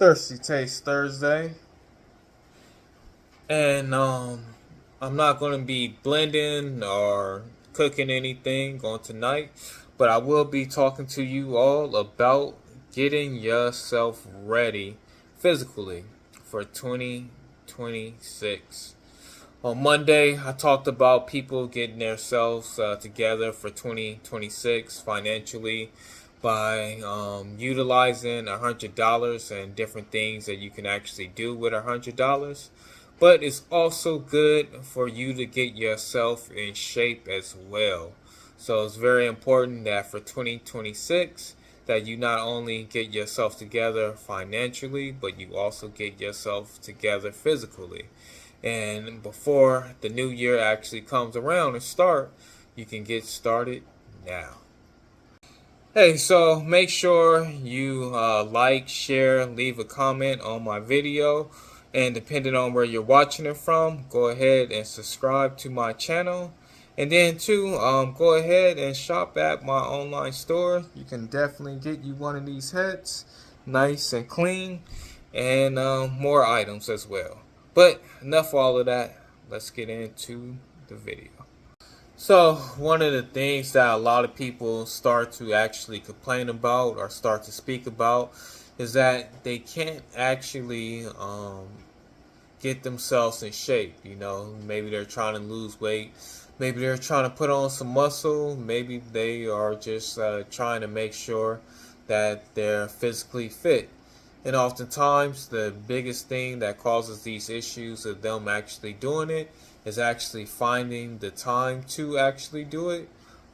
Thirsty Taste Thursday, and I'm not going to be blending or cooking anything on tonight, but I will be talking to you all about getting yourself ready physically for 2026. On Monday, I talked about people getting themselves together for 2026 financially by utilizing $100 and different things that you can actually do with $100. But it's also good for you to get yourself in shape as well. So it's very important that for 2026 that you not only get yourself together financially, but you also get yourself together physically. And before the new year actually comes around and start, you can get started now. Hey, so make sure you like, share, leave a comment on my video. And depending on where you're watching it from, go ahead and subscribe to my channel. And then too, go ahead and shop at my online store. You can definitely get you one of these hats, nice and clean, and more items as well. But enough of all of that. Let's get into the video. So one of the things that a lot of people start to actually complain about or start to speak about is that they can't actually get themselves in shape. You know, maybe they're trying to lose weight, maybe they're trying to put on some muscle, maybe they are just trying to make sure that they're physically fit. And oftentimes, the biggest thing that causes these issues of them actually doing it is actually finding the time to actually do it,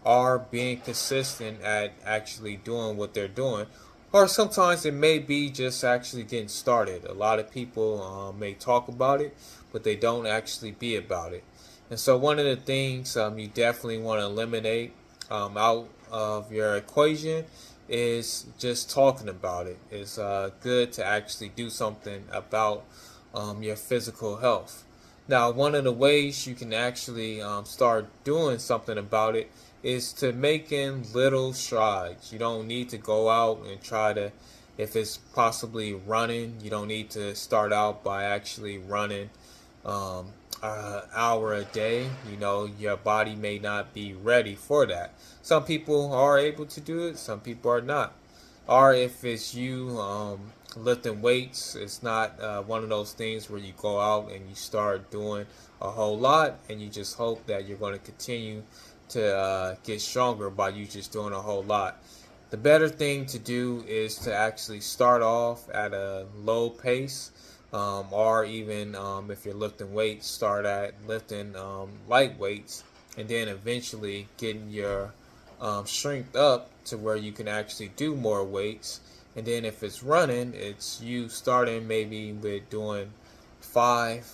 or being consistent at actually doing what they're doing. Or sometimes it may be just actually getting started. A lot of people may talk about it, but they don't actually be about it. And so, one of the things you definitely want to eliminate out of your equation is just talking about it. It's good to actually do something about your physical health. Now, one of the ways you can actually start doing something about it is to making little strides. You don't need to go out and try to, if it's possibly running, you don't need to start out by actually running um, an hour a day. You know, your body may not be ready for that. Some people are able to do it, some people are not. Or if it's you lifting weights, it's not one of those things where you go out and you start doing a whole lot and you just hope that you're going to continue to get stronger by you just doing a whole lot. The better thing to do is to actually start off at a low pace, or even if you're lifting weights, start at lifting light weights, and then eventually getting your strength up to where you can actually do more weights. And then if it's running, it's you starting maybe with doing five,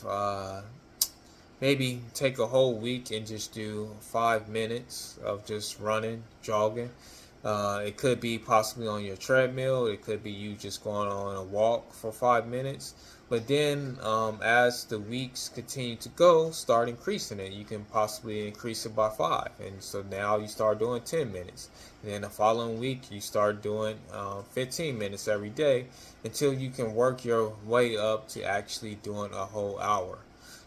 maybe take a whole week and just do 5 minutes of just running, jogging. It could be possibly on your treadmill. It could be you just going on a walk for 5 minutes. But then as the weeks continue to go, start increasing it. You can possibly increase it by 5. And so now you start doing 10 minutes. And then the following week, you start doing 15 minutes every day until you can work your way up to actually doing a whole hour.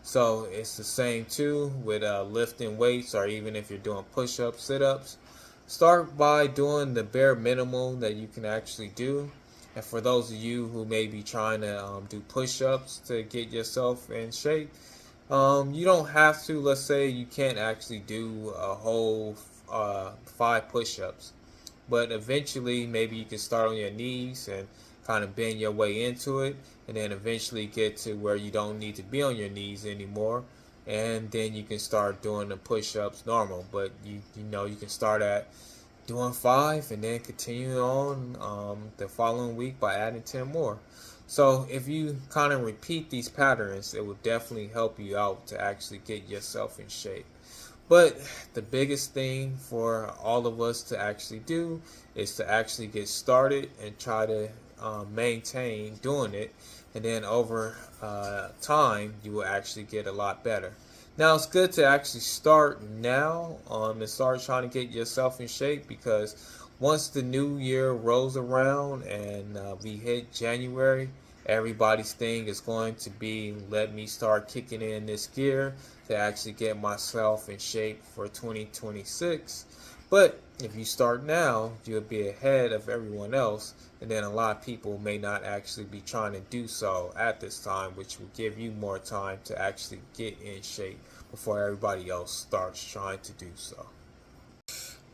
So it's the same too with lifting weights, or even if you're doing push-ups, sit-ups. Start by doing the bare minimum that you can actually do. And for those of you who may be trying to do push-ups to get yourself in shape, you don't have to. Let's say you can't actually do a whole 5 push-ups, but eventually maybe you can start on your knees and kind of bend your way into it, and then eventually get to where you don't need to be on your knees anymore, and then you can start doing the push-ups normal. But you know you can start at doing 5 and then continue on the following week by adding 10 more. So if you kind of repeat these patterns, it will definitely help you out to actually get yourself in shape. But the biggest thing for all of us to actually do is to actually get started and try to maintain doing it. And then over time, you will actually get a lot better. Now, it's good to actually start now and start trying to get yourself in shape, because once the new year rolls around and we hit January, Everybody's thing is going to be, let me start kicking in this gear to actually get myself in shape for 2026. But if you start now, you'll be ahead of everyone else, and then a lot of people may not actually be trying to do so at this time, which will give you more time to actually get in shape before everybody else starts trying to do so.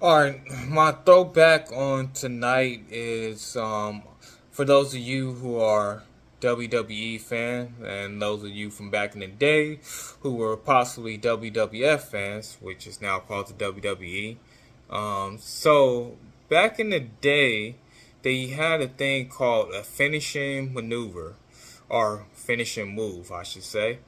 Alright, my throwback on tonight is for those of you who are WWE fans and those of you from back in the day who were possibly WWF fans, which is now called the WWE. So back in the day, they had a thing called a finishing maneuver, or finishing move, I should say.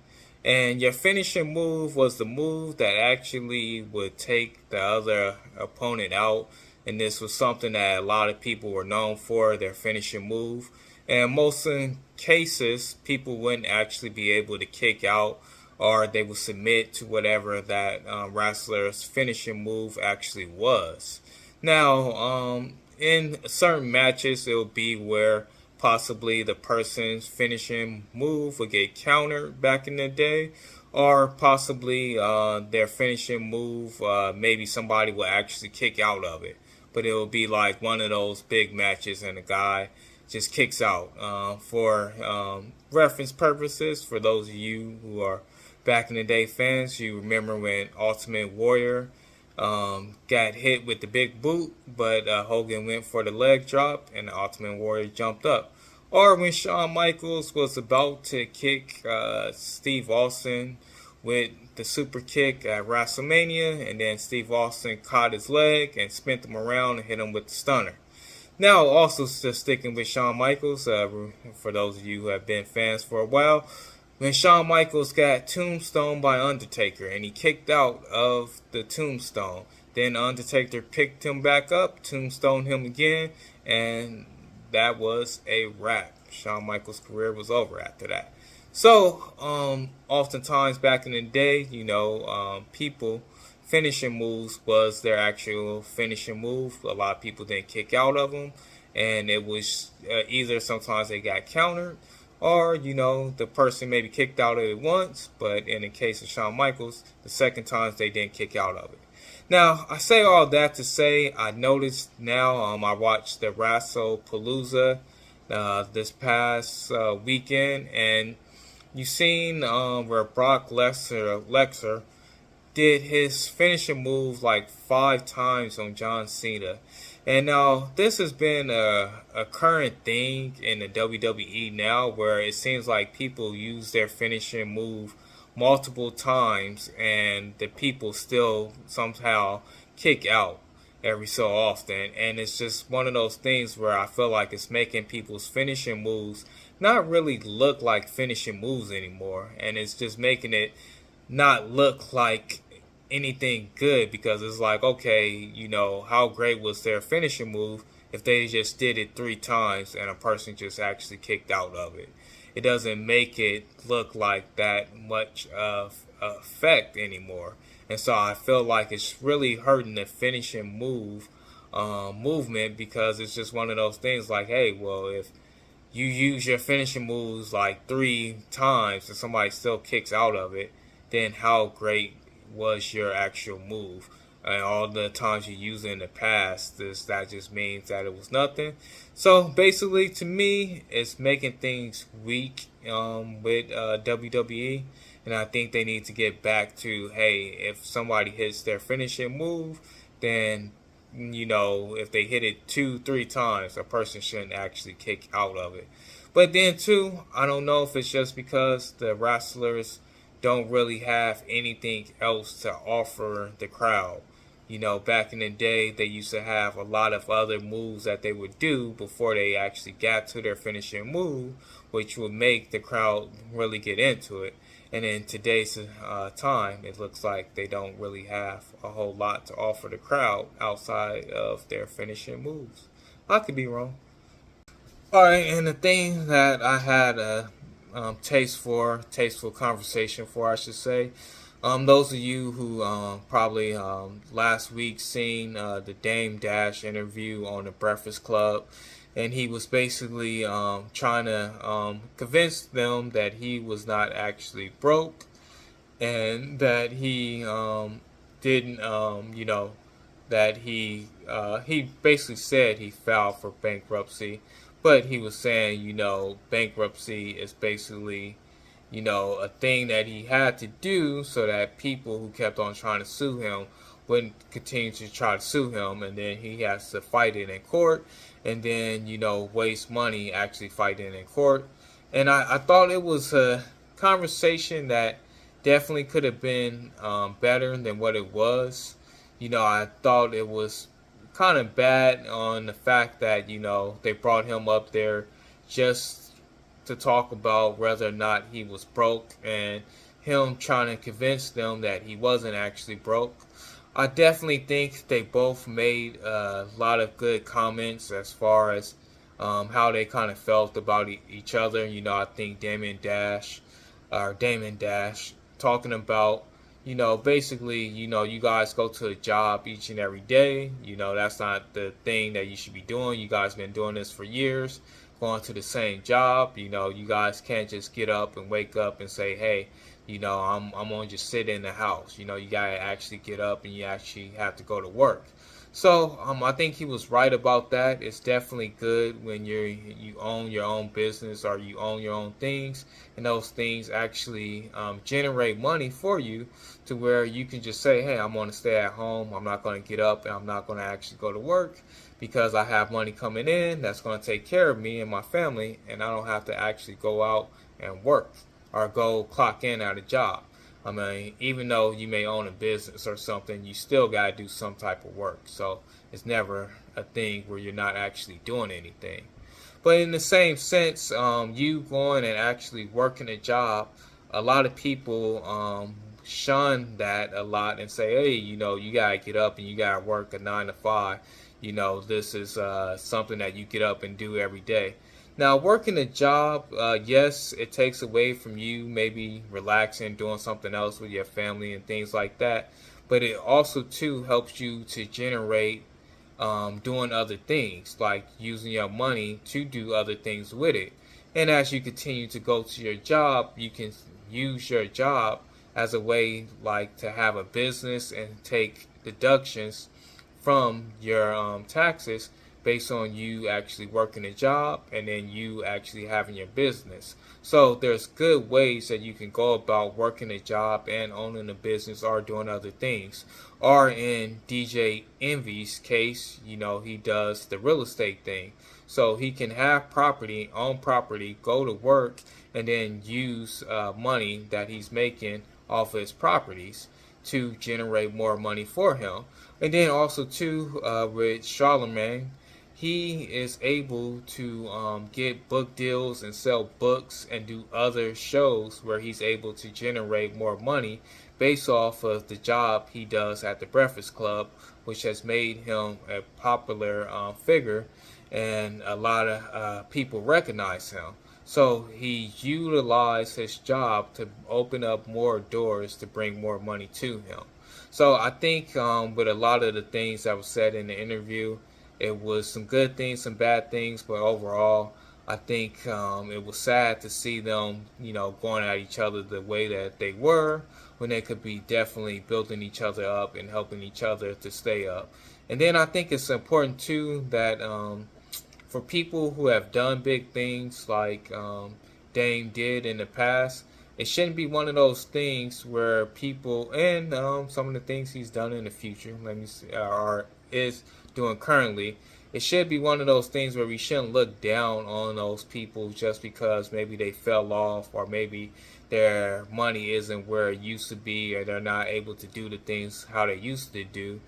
And your finishing move was the move that actually would take the other opponent out. And this was something that a lot of people were known for, their finishing move. And most cases, people wouldn't actually be able to kick out, or they would submit to whatever that wrestler's finishing move actually was. Now, in certain matches, it will be where possibly the person's finishing move would get countered back in the day, or possibly their finishing move, maybe somebody will actually kick out of it. But it will be like one of those big matches and the guy just kicks out. For reference purposes, for those of you who are back in the day fans, you remember when Ultimate Warrior got hit with the big boot, but Hogan went for the leg drop and the Ultimate Warrior jumped up. Or when Shawn Michaels was about to kick Steve Austin with the super kick at WrestleMania, and then Steve Austin caught his leg and spun him around and hit him with the stunner. Now, also just sticking with Shawn Michaels, for those of you who have been fans for a while, when Shawn Michaels got tombstoned by Undertaker and he kicked out of the tombstone, then Undertaker picked him back up, tombstoned him again, and that was a wrap. Shawn Michaels' career was over after that. So, oftentimes back in the day, people finishing moves was their actual finishing move. A lot of people didn't kick out of them, and it was either sometimes they got countered, or the person maybe kicked out of it once, but in the case of Shawn Michaels, the second time they didn't kick out of it. Now, I say all that to say, I noticed now, I watched the WrestlePalooza this past weekend, and you seen where Brock Lesnar did his finishing move like 5 times on John Cena. And now this has been a current thing in the WWE now, where it seems like people use their finishing move multiple times and the people still somehow kick out every so often. And it's just one of those things where I feel like it's making people's finishing moves not really look like finishing moves anymore, and it's just making it not look like anything good, because it's like, okay, how great was their finishing move if they just did it 3 times and a person just actually kicked out of it. It doesn't make it look like that much of effect anymore. And so I feel like it's really hurting the finishing move movement, because it's just one of those things like, hey, well, if you use your finishing moves like 3 times and somebody still kicks out of it, then how great was your actual move? And all the times you used it in the past, that just means that it was nothing. So basically, to me, it's making things weak with WWE, and I think they need to get back to, hey, if somebody hits their finishing move, then if they hit it 2-3 times, a person shouldn't actually kick out of it. But then too, I don't know if it's just because the wrestlers don't really have anything else to offer the crowd. Back in the day, they used to have a lot of other moves that they would do before they actually got to their finishing move, which would make the crowd really get into it. And in today's time, it looks like they don't really have a whole lot to offer the crowd outside of their finishing moves. I could be wrong. Alright, and the thing that I had a tasteful conversation for, I should say, those of you who probably last week seen the Dame Dash interview on the Breakfast Club, and he was basically trying to convince them that he was not actually broke, and that he didn't, that he basically said he filed for bankruptcy, but he was saying, bankruptcy is basically, a thing that he had to do so that people who kept on trying to sue him wouldn't continue to try to sue him, and then he has to fight it in court, and then, waste money actually fighting in court. And I thought it was a conversation that definitely could have been better than what it was. I thought it was kind of bad on the fact that, they brought him up there just to talk about whether or not he was broke, and him trying to convince them that he wasn't actually broke. I definitely think they both made a lot of good comments as far as how they kind of felt about each other. I think Damon Dash, talking about, basically, you guys go to a job each and every day. That's not the thing that you should be doing. You guys been doing this for years, going to the same job. You guys can't just get up and wake up and say, hey, I'm gonna just sit in the house. You gotta actually get up and you actually have to go to work. So I think he was right about that. It's definitely good when you own your own business, or you own your own things, and those things actually generate money for you, to where you can just say, hey, I'm going to stay at home. I'm not going to get up, and I'm not going to actually go to work, because I have money coming in that's going to take care of me and my family, and I don't have to actually go out and work or go clock in at a job. I mean, even though you may own a business or something, you still got to do some type of work. So it's never a thing where you're not actually doing anything. But in the same sense, you going and actually working a job, a lot of people shun that a lot and say, hey, you got to get up and you got to work a 9 to 5. This is something that you get up and do every day. Now, working a job, yes, it takes away from you maybe relaxing, doing something else with your family and things like that. But it also, too, helps you to generate doing other things, like using your money to do other things with it. And as you continue to go to your job, you can use your job as a way, like, to have a business and take deductions from your taxes based on you actually working a job and then you actually having your business. So there's good ways that you can go about working a job and owning a business or doing other things. Or in DJ Envy's case, he does the real estate thing. So he can have property, own property, go to work, and then use money that he's making off of his properties to generate more money for him. And then also too, with Charlemagne, he is able to get book deals and sell books and do other shows where he's able to generate more money based off of the job he does at the Breakfast Club, which has made him a popular figure, and a lot of people recognize him. So he utilized his job to open up more doors to bring more money to him. So I think with a lot of the things that was said in the interview, it was some good things, some bad things, but overall, I think it was sad to see them, going at each other the way that they were, when they could be definitely building each other up and helping each other to stay up. And then I think it's important too that for people who have done big things like Dame did in the past, it shouldn't be one of those things where people, and some of the things he's done in the future, let me see, or is doing currently, it should be one of those things where we shouldn't look down on those people just because maybe they fell off, or maybe their money isn't where it used to be, or they're not able to do the things how they used to do.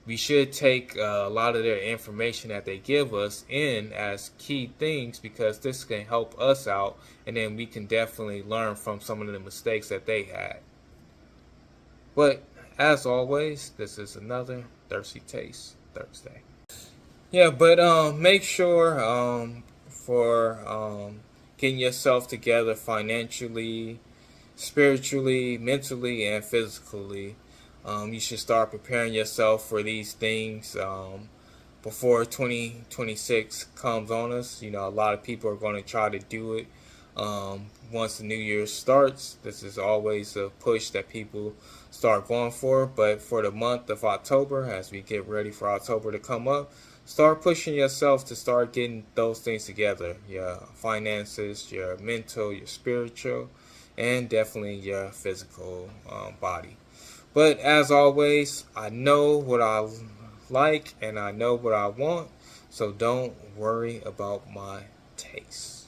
We should take a lot of their information that they give us in as key things, because this can help us out, and then we can definitely learn from some of the mistakes that they had. But as always, this is another Thirsty Taste Thursday. Yeah, but make sure for getting yourself together financially, spiritually, mentally, and physically. You should start preparing yourself for these things. before 2026 comes on us. You know, a lot of people are going to try to do it once the new year starts. This is always a push that people start going for. But for the month of October, as we get ready for October to come up, start pushing yourself to start getting those things together: your finances, your mental, your spiritual, and definitely your physical body. But as always, I know what I like and I know what I want, so don't worry about my taste.